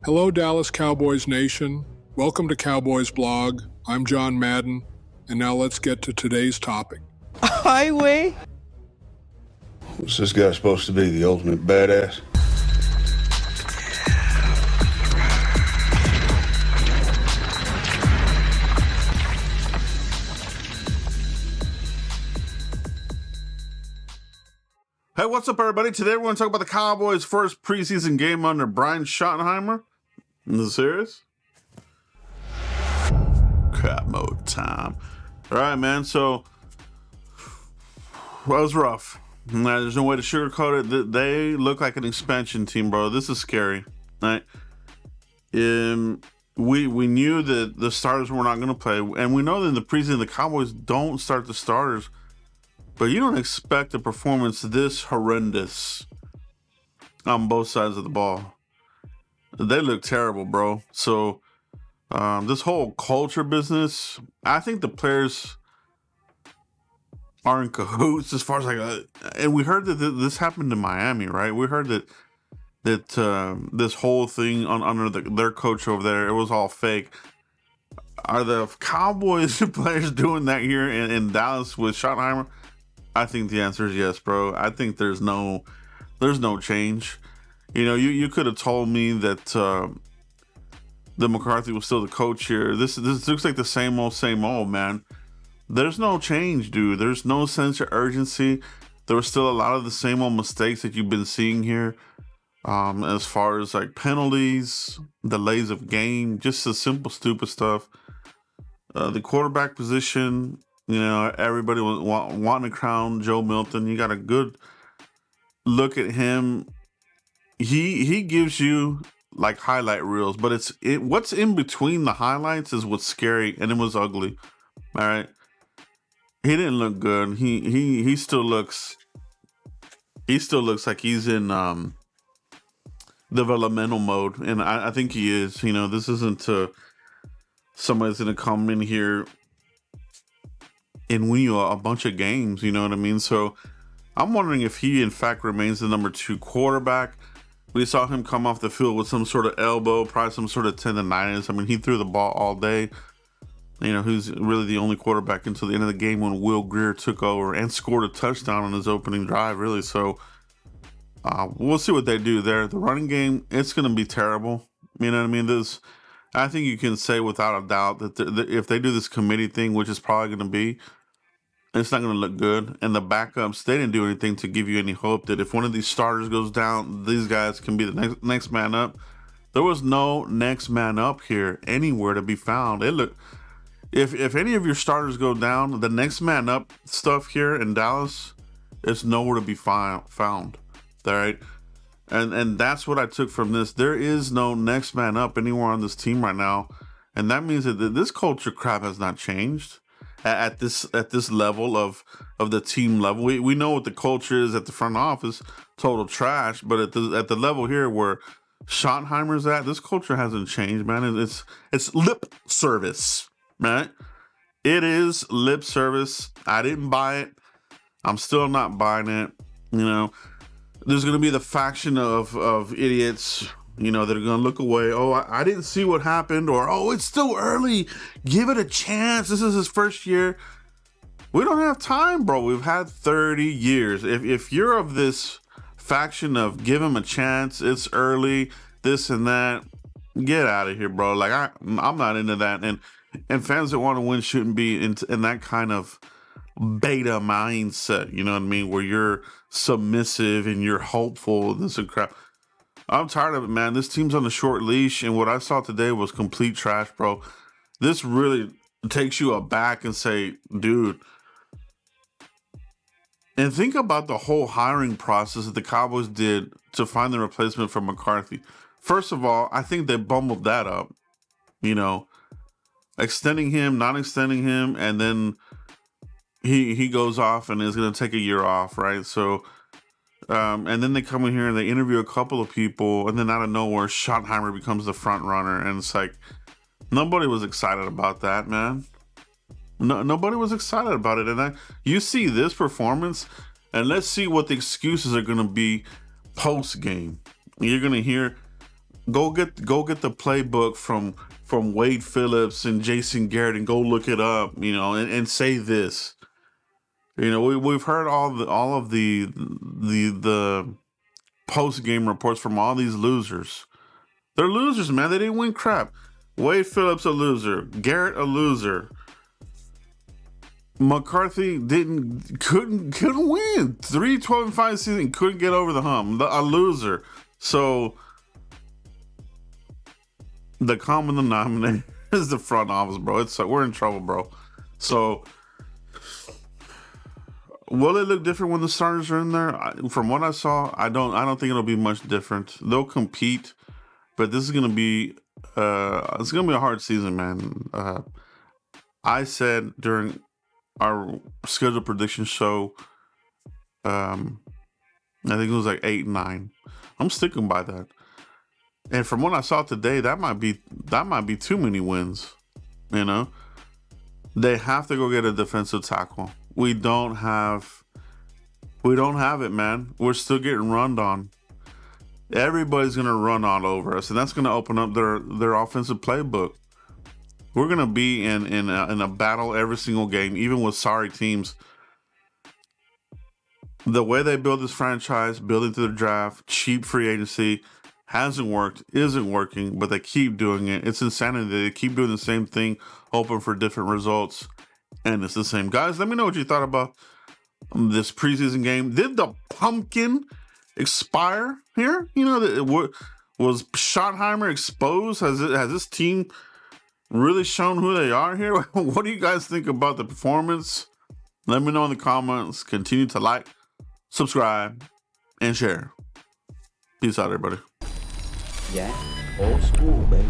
Hello, Dallas Cowboys Nation. Welcome to Cowboys Blog. I'm John Madden, and now let's get to today's topic. Highway? Was this guy supposed to be the ultimate badass? Hey, what's up, everybody? Today we're going to talk about the Cowboys' first preseason game under Brian Schottenheimer. Is this serious? Crap mode time. All right, man. So, that was rough. There's no way to sugarcoat it. They look like an expansion team, bro. This is scary. Right? We knew that the starters were not going to play, and we know that in the preseason the Cowboys don't start the starters. But you don't expect a performance this horrendous on both sides of the ball. They look terrible, bro. So this whole culture business, I think the players are in cahoots as far as and we heard that this happened in Miami, right? We heard that this whole thing under their coach over there, it was all fake. Are the Cowboys players doing that here in Dallas with Schottenheimer? I think the answer is yes, bro. I think there's no change. You know, you could have told me that McCarthy was still the coach here. This looks like the same old, man. There's no change, dude. There's no sense of urgency. There were still a lot of the same old mistakes that you've been seeing here, as far as like penalties, delays of game, just the simple, stupid stuff. The quarterback position. You know, everybody was wanting to crown Joe Milton. You got a good look at him. He gives you like highlight reels, but what's in between the highlights is what's scary, and it was ugly. All right, he didn't look good. He still looks like he's in developmental mode, and I think he is. You know, this isn't somebody's gonna come in here and win you a bunch of games, you know what I mean? So I'm wondering if he in fact remains the number 2 quarterback. We saw him come off the field with some sort of elbow, probably some sort of tendonitis. I mean, he threw the ball all day. You know, who's really the only quarterback until the end of the game when Will Greer took over and scored a touchdown on his opening drive, really. So we'll see what they do there. The running game, it's going to be terrible. You know what I mean? I think you can say without a doubt that if they do this committee thing, which is probably going to be, it's not going to look good. And the backups, they didn't do anything to give you any hope that if one of these starters goes down, these guys can be the next man up. There was no next man up here anywhere to be found. If any of your starters go down, the next man up stuff here in Dallas is nowhere to be found. All right. And that's what I took from this. There is no next man up anywhere on this team right now. And that means that this culture crap has not changed at this level of the team level. We know what the culture is at the front office, total trash. But at the level here where Schottenheimer's at, this culture hasn't changed, man. It's lip service, right? It is lip service. I didn't buy it. I'm still not buying it. You know, there's going to be the faction of idiots, you know, that are going to look away. Oh, I didn't see what happened. Or, oh, it's still early. Give it a chance. This is his first year. We don't have time, bro. We've had 30 years. If you're of this faction of give him a chance, it's early, this and that, get out of here, bro. Like, I'm not into that. And fans that want to win shouldn't be in that kind of beta mindset, you know what I mean? Where you're submissive and you're hopeful and this and crap. I'm tired of it, man. This team's on a short leash, and what I saw today was complete trash, bro. This really takes you aback and say, dude. And think about the whole hiring process that the Cowboys did to find the replacement for McCarthy. First of all, I think they bumbled that up, you know, extending him, not extending him, and then he goes off and is going to take a year off, right? So, and then they come in here and they interview a couple of people, and then out of nowhere, Schottenheimer becomes the front runner, and it's like nobody was excited about that, man. No, nobody was excited about it, and you see this performance, and let's see what the excuses are going to be post game. You're going to hear Go get the playbook from Wade Phillips and Jason Garrett and go look it up, and say this. We've heard all of the post game reports from all these losers. They're losers, man. They didn't win crap. Wade Phillips a loser, Garrett a loser. McCarthy couldn't win. 3-12-5 season, couldn't get over the hump. A loser. So the common denominator is the front office, bro. We're in trouble, bro. So will it look different when the starters are in there? From what I saw, I don't think it'll be much different. They'll compete, but this is gonna be a hard season, man. I said during our schedule prediction show, I think it was like 8-9. I'm sticking by that. And from what I saw today, that might be too many wins. They have to go get a defensive tackle. We don't have it, man. We're still getting run on. Everybody's gonna run all over us, and that's gonna open up their offensive playbook. We're gonna be in a battle every single game, even with sorry teams. The way they build this franchise, building through the draft, cheap free agency, hasn't worked, isn't working, but they keep doing it. It's insanity. They keep doing the same thing, hoping for different results, and it's the same. Guys, let me know what you thought about this preseason game. Did the pumpkin expire here? Was Schottenheimer exposed? Has this team really shown who they are here? What do you guys think about the performance? Let me know in the comments. Continue to like, subscribe, and share. Peace out, everybody. Yeah, old school, baby.